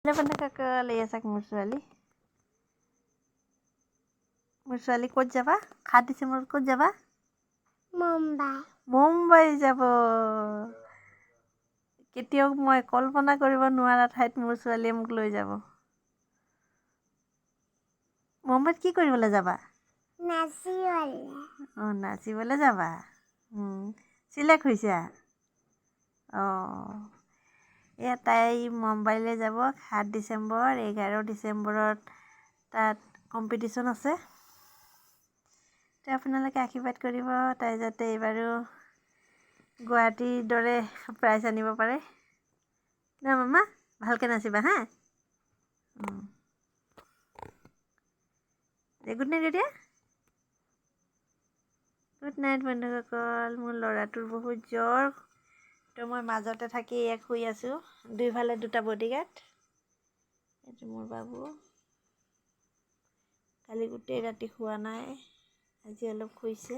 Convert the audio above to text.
চাক মোৰ ছোৱালী ক'ত যাবা 7 ডিচেম্বৰত ক'ত যাবা মুম্বাই যাব কেতিয়াও মই কল্পনা কৰিব নোৱাৰা ঠাইত মোৰ ছোৱালীয়ে মোক লৈ যাব মুম্বাইত কি কৰিবলৈ যাবা নাচিবলৈ যাবা চিলেক্ট হৈছা এয়া তাই মুম্বাইলৈ যাব 7 ডিচেম্বৰ 11 ডিচেম্বৰত তাত কম্পিটিশ্যন আছে তো আপোনালোকে আশীৰ্বাদ কৰিব তাই যাতে এইবাৰো গুৱাহাটীৰ দৰে প্ৰাইজ আনিব পাৰে ন মামা ভালকৈ নাচিবা হা গুড নাইট এতিয়া গুড নাইট বন্ধুসকল মোৰ ল'ৰাটোৰ বহুত জ্বৰ তো মই মাজতে থাকি ইয়াক শুই আছোঁ দুইফালে দুটা বডিগাৰ্ড এইটো মোৰ বাবু কালি গোটেই ৰাতি শুৱা নাই আজি অলপ শুইছে